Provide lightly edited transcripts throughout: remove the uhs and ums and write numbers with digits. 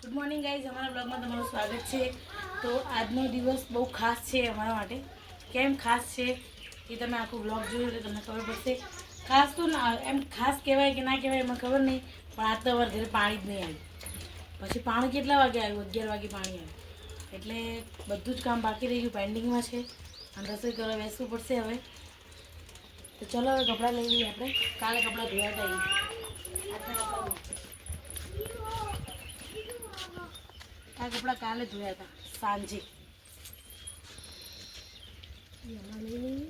Good morning guys, અમારા બ્લોગમાં તમારું સ્વાગત છે। તો આજનો દિવસ બહુ ખાસ છે અમારા માટે। કેમ ખાસ છે એ તમે આખું બ્લોગ જોયું એટલે તમને ખબર પડશે। ખાસ તો ના એમ ખાસ કહેવાય કે ના કહેવાય એમાં ખબર નહીં, પણ આજ તો અમારા ઘરે પાણી જ નહીં આવ્યું। પછી પાણી કેટલા વાગે આવ્યું? 11 વાગે પાણી આવ્યું, એટલે બધું જ કામ બાકી રહી ગયું, પેન્ડિંગમાં છે અને રસોઈ કરવા બેસવું પડશે હવે। તો ચલો હવે કપડાં લઈ લઈએ આપણે। કાલે કપડાં ધોયા હતા આ કપડાં કાલે ધોયા હતા સાંજે। એમાં લઈ લઈએ।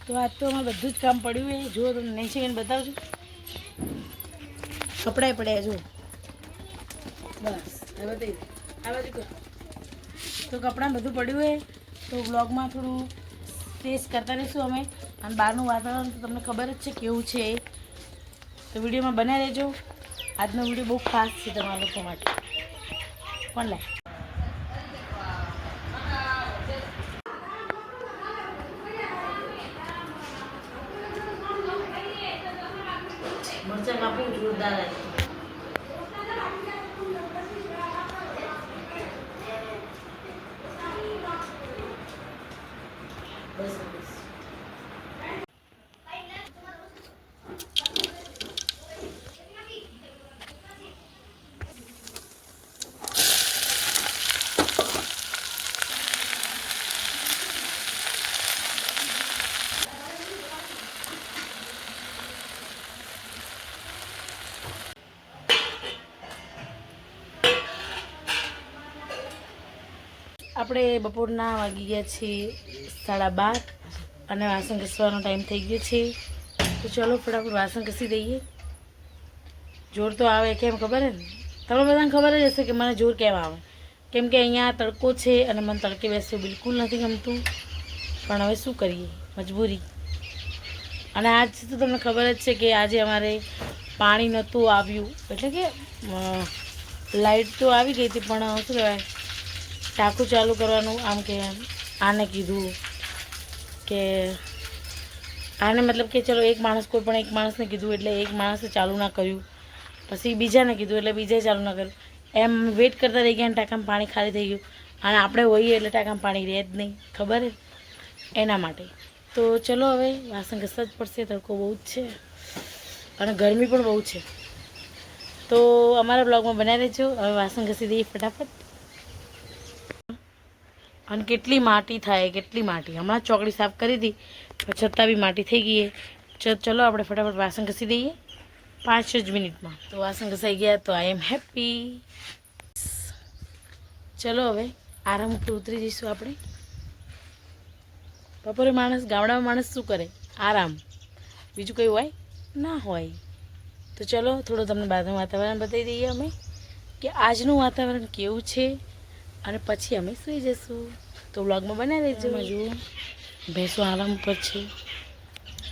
તો આજ તો અમારે બધું જ કામ પડ્યું છે। જુઓ તમને નહીં છે એને બતાવજો, કપડાં પડ્યા જુઓ, બસ હવે બતાવી આ બાજુ કરો। તો કપડાં બધું પડ્યું છે, તો બ્લોગમાં થોડું ટેસ્ટ કરતા રહીશું અમે। અને બહારનું વાતાવરણ તો તમને ખબર જ છે કેવું છે, તો વિડીયોમાં બનાવી રહેજો। આજનો વિડીયો બહુ ખાસ છે તમારા લોકો માટે। કોણ લે મરચાં કાપી જોરદાર આવી બસ બસ। આપણે બપોરના વાગી ગયા છે 12:30 અને વાસણ ઘસવાનો ટાઈમ થઈ ગયો છે। તો ચલો ફટાફટ વાસણ ઘસી દઈએ। જોર તો આવે કેમ ખબર ને, તમને બધાને ખબર જ હશે કે મને જોર કેમ આવે, કેમ કે અહીંયા તડકો છે અને મને તડકે બેસવું બિલકુલ નથી ગમતું, પણ હવે શું કરીએ, મજબૂરી। અને આજ તો તમને ખબર જ છે કે આજે અમારે પાણી નહોતું આવ્યું, એટલે કે લાઇટ તો આવી ગઈ હતી, પણ શું કહેવાય ટાંકું ચાલુ કરવાનું આમ કે આને કીધું કે આને મતલબ કે ચલો એક માણસ કોઈ પણ એક માણસને કીધું એટલે એક માણસે ચાલુ ના કર્યું, પછી બીજાને કીધું એટલે બીજાએ ચાલુ ના કર્યું, એમ વેઇટ કરતા રહી ગયા અને ટાંકામાં પાણી ખાલી થઈ ગયું। અને આપણે હોઈએ એટલે ટાંકામાં પાણી રહે જ નહીં, ખબર જ એના માટે। તો ચલો હવે વાસણ ઘસવા જ પડશે, તડકો બહુ જ છે અને ગરમી પણ બહુ છે। તો અમારા બ્લોગમાં બનાવી રહેજો। હવે વાસણ ઘસી દઈએ ફટાફટ। અને કેટલી માટી થાય, કેટલી માટી, હમણાં ચોકડી સાફ કરી હતી પણ છતાં બી માટી થઈ ગઈ છે। ચલો આપણે ફટાફટ વાસણ ઘસી દઈએ 5 જ મિનિટમાં। તો વાસણ ઘસાઈ ગયા, તો આઈ એમ હેપી। ચલો હવે આરામ ઉપર ઉતરી જઈશું આપણે। બપોરે માણસ ગામડામાં માણસ શું કરે? આરામ, બીજું કંઈ હોય ના હોય। તો ચલો થોડું તમને બહારનું વાતાવરણ બતાવી દઈએ અમે કે આજનું વાતાવરણ કેવું છે, અને પછી અમે સૂઈ જઈશું। તો વ્લોગમાં બનાવી દેજો। જુઓ ભેંસો આરામ ઉપર છે,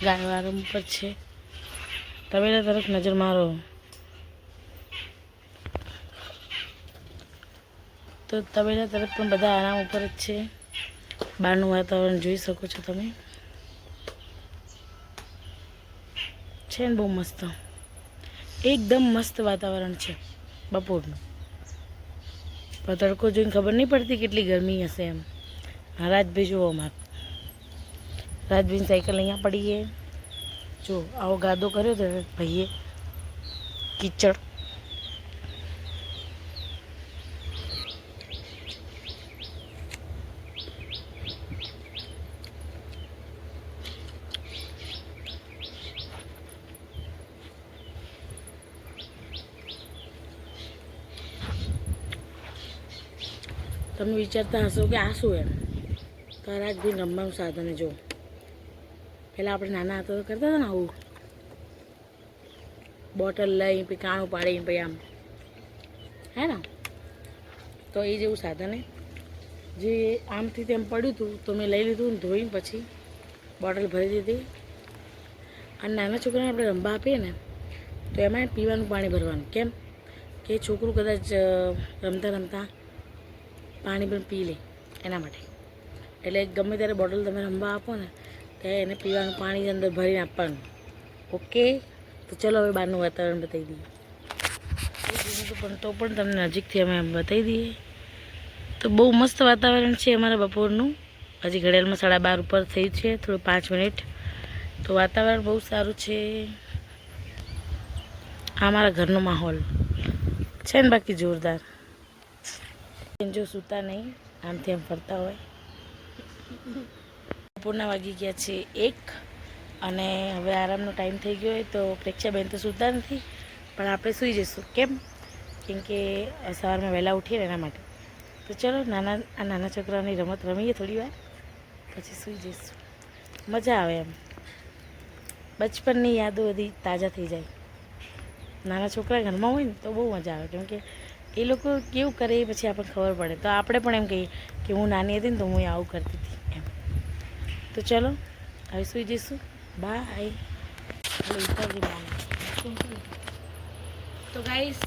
ગાયો આરામ ઉપર છે, તબેલા તરફ નજર મારો તો તબેલા તરફ પણ બધા આરામ ઉપર જ છે। બહારનું વાતાવરણ જોઈ શકો છો તમે, છે ને બહુ મસ્ત, એકદમ મસ્ત વાતાવરણ છે બપોરનું। પણ તડકો જોઈને ખબર નહીં પડતી કેટલી ગરમી હશે એમ। રાજભાઈ જુઓ, અમારે રાજભાઈની સાયકલ અહીંયા પડી છે, જો આવો ગાદો કર્યો તો ભાઈએ કીચડ। તમે વિચારતા હશો કે આ શું એમ, તો આ જ રમવાનું સાધન જો, પહેલાં આપણે નાના હતા તો કરતા હતા ને આવું, બોટલ લઈ પછી કાણું પાડીને પછી આમ હે ને, તો એ જેવું સાધન જે આમથી તેમ પડ્યું હતું તો મેં લઈ લીધું ને ધોઈને પછી બોટલ ભરી દીધી. અને નાના છોકરાને આપણે રમવા આપીએ ને તો એમાં પીવાનું પાણી ભરવાનું, કેમ કે છોકરું કદાચ રમતા રમતા પાણી પણ પી લે એના માટે. એટલે ગમે ત્યારે બોટલ તમે રમવા આપો ને ત્યારે એને પીવાનું પાણી અંદર ભરીને આપવાનું. ઓકે, તો ચલો હવે બહારનું વાતાવરણ બતાવી દઈએ. પણ તો પણ તમને નજીકથી અમે બતાવી દઈએ. તો બહુ મસ્ત વાતાવરણ છે અમારા બપોરનું. હજી ઘડિયાળમાં 12:30 ઉપર થઈ છે, થોડું 5 મિનિટ. તો વાતાવરણ બહુ સારું છે. આ અમારા ઘરનો માહોલ છે ને બાકી જોરદાર. જો સૂતા નહીં, આમથી આમ ફરતા હોય. બપોરના વાગી ગયા છે 1 અને હવે આરામનો ટાઈમ થઈ ગયો હોય. તો પ્રેક્ષાબેન તો સૂતા નથી પણ આપણે સૂઈ જઈશું. કેમ કે સવારમાં વહેલા ઉઠીએ ને એના માટે. તો ચલો નાના છોકરાઓની રમત રમીએ થોડી વાર પછી સૂઈ જઈશું. મજા આવે એમ, બચપનની યાદો બધી તાજા થઈ જાય. નાના છોકરા ઘરમાં હોય ને તો બહુ મજા આવે, કેમ કે એ લોકો કેવું કરે એ પછી આપણને ખબર પડે. તો આપણે પણ એમ કહીએ કે હું નાની હતી ને તો હું આવું કરતી હતી એમ. તો ચલો હવે સૂઈ જઈશું. બાય. તો ગાઈસ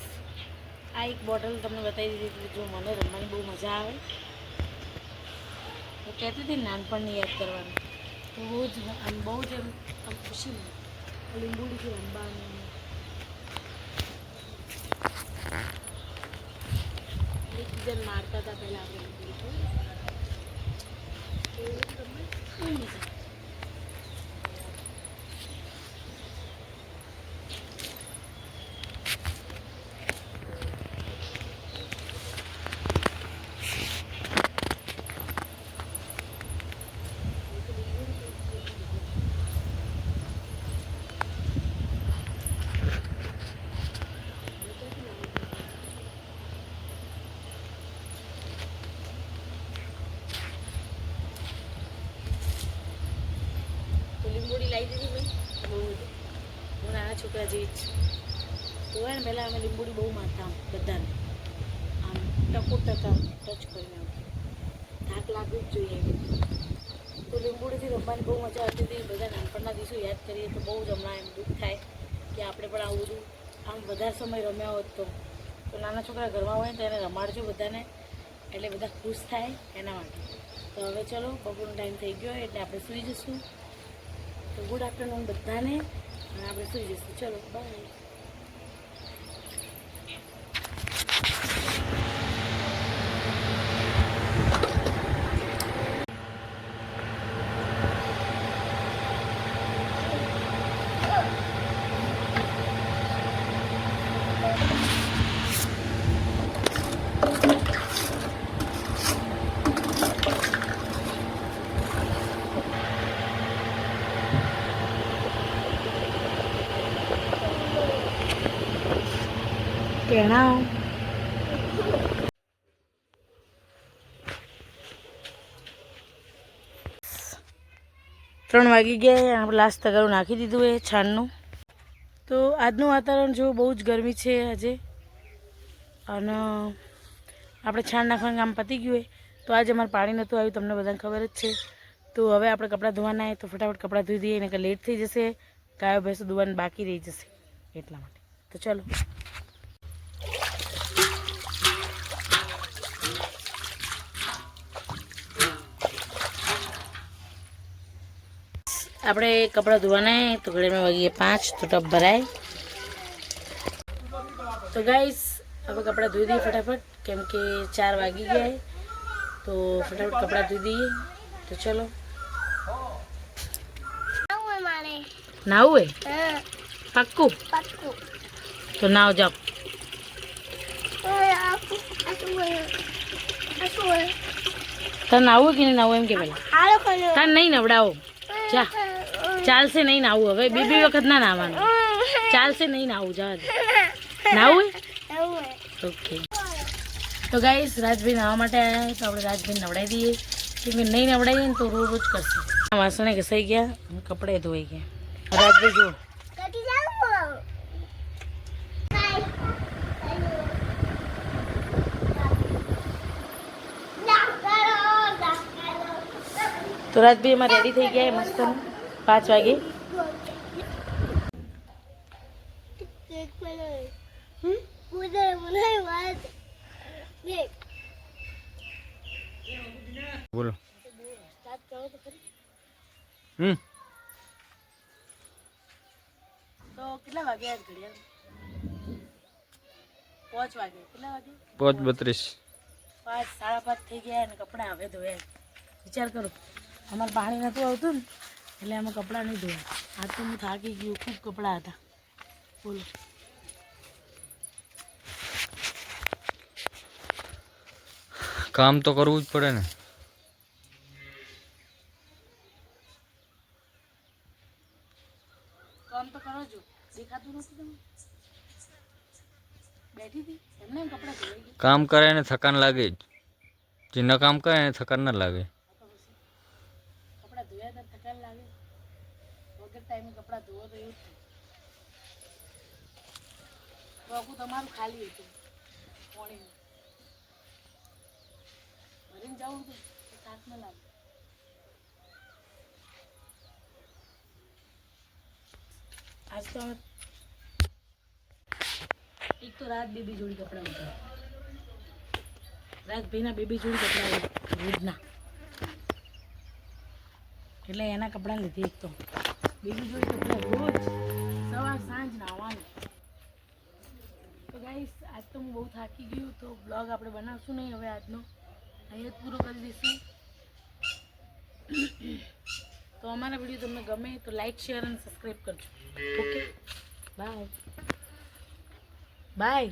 આ એક બોટલ તમને બતાવી દીધી જો મને રમવાની બહુ મજા આવે. હું કહેતી હતી નાનપણની યાદ કરવાની, તો બહુ જ આમ ખુશી લીંબુડીથી રમવાનું. એકબીજાને મારતા હતા પહેલાં આપણે લીંબુડી. લીંબોડી લાવી દીધી ભાઈ, બહુ હું નાના છોકરા જેવી જ છું. તો હોય ને પહેલાં અમે લીંબોડી બહુ મારતા બધાને, આમ ટકા ટચ કરીને ધાક લાગવું જ જોઈએ. તો લીંબોડીથી રમવાની બહુ મજા આવતી હતી. બધા નાનપણના દિવસો યાદ કરીએ તો બહુ જ હમણાં એમ દુઃખ થાય કે આપણે પણ આવું બધું આમ વધારે સમય રમ્યા હોત. તો નાના છોકરા ઘરમાં હોય ને તો એને રમાડજો બધાને, એટલે બધા ખુશ થાય એના માટે. તો હવે ચલો બપોરનો ટાઈમ થઈ ગયો એટલે આપણે સૂઈ જઈશું. તો ગુડ આફ્ટરનૂન બધાને, અને આપણે સૂઈ જઈશું. ચલો બાય. કેણા 3 વાગી ગયા. આપણે લાસ્ટ તગારું નાખી દીધું એ છાણનું. તો આજનું વાતાવરણ જો બહુ જ ગરમી છે આજે, અને આપણે છાણ નાખવાનું કામ પતી ગયું હોય. તો આજે અમારે પાણી નહોતું આવ્યું, તમને બધાને ખબર જ છે. તો હવે આપણે કપડાં ધોવાના હોય તો ફટાફટ કપડાં ધોઈ દઈએ, એને લેટ થઈ જશે. ગાયો ભેંસો ધોવાનું બાકી રહી જશે એટલા માટે. તો ચલો આપણે કપડાં ધોવાના. તો ઘડીમાં વાગીએ 5 તો ટબ ભરાય. તો ગાઈસ હવે કપડાં ધોઈ દઈએ ફટાફટ, કેમ કે 4 વાગી ગયા. તો ફટાફટ કપડાં ધોઈ દઈએ. તો ચલો નાવું હે પાક્કું? તો નાવ જાઓ. તાર નાવું કે નહીં નાવું એમ કે પેલા તાર નહીં નવડાવો. જા ચાલશે નહીં નાવું. હવે બે વખત ના નાવાનું. ચાલશે નહીં નાવું. જવા દે. નાવું ઓકે. તો ગાઈસ રાજભાઈ નાવા માટે આવ્યા, તો આપણે રાજભાઈ નવડાવી દઈએ, કેમ કે નહીં નવડાવીએ ને તો રોજ કરશે. વાસણે ઘસાઈ ગયા, કપડે ધોઈ ગયા. રાજભાઈ જુઓ તો રાજભાઈ એમાં રેડી થઈ ગયા મસ્ત 5 વાગે. બોલો. તો કેટલા વાગે આજ ઘડિયાળ? 5 વાગે. કેટલા વાગે? 5:32. 5, 5:30 થઈ ગયા અને કપડાં હવે ધોયા. વિચાર કરો, અમારે પાણી નહોતું આવતું ને એટલે અમે કપડાં નહીં ધોયા. આજ તો હું થાકી ગયું, ખૂબ કપડાં હતા. બોલો. કામ તો કરવું જ પડે ને. કામ તો કરો છો, દેખાતું નથી તમે? બેઠી હતી એમને એમ કપડાં ધોઈ ગયા. કામ કરે ને થકાન લાગે જ. જે ન કામ કરે ને થકાન ના લાગે. કપડાં ધોયા હતા થકાન લાગે? વગર ટાઈમે કપડાં ધોવો તો એવું જ થાય. તો તમારું ખાલી હતું પાણી ભરીને જવું હતું તો થાક ન લાગે. આજ તો અમે એક તો રાત બેબી જોડી કપડાં હતા. રાજભાઈના બેબી જોડી કપડાં રોજના એટલે એના કપડાં લીધી. એક તો બેબી જોડી કપડાં રોજ સવાર સાંજ નાહવાનું. તો ગાઈસ આજ તો હું બહુ થાકી ગયું તો બ્લોગ આપણે બનાવશું નહીં હવે આજનો અહીંયા જ પૂરો કરી દઈશું. તો અમારા વિડીયો તમને ગમે તો લાઈક શેર અને સબસ્ક્રાઈબ કરજો. Okay bye bye.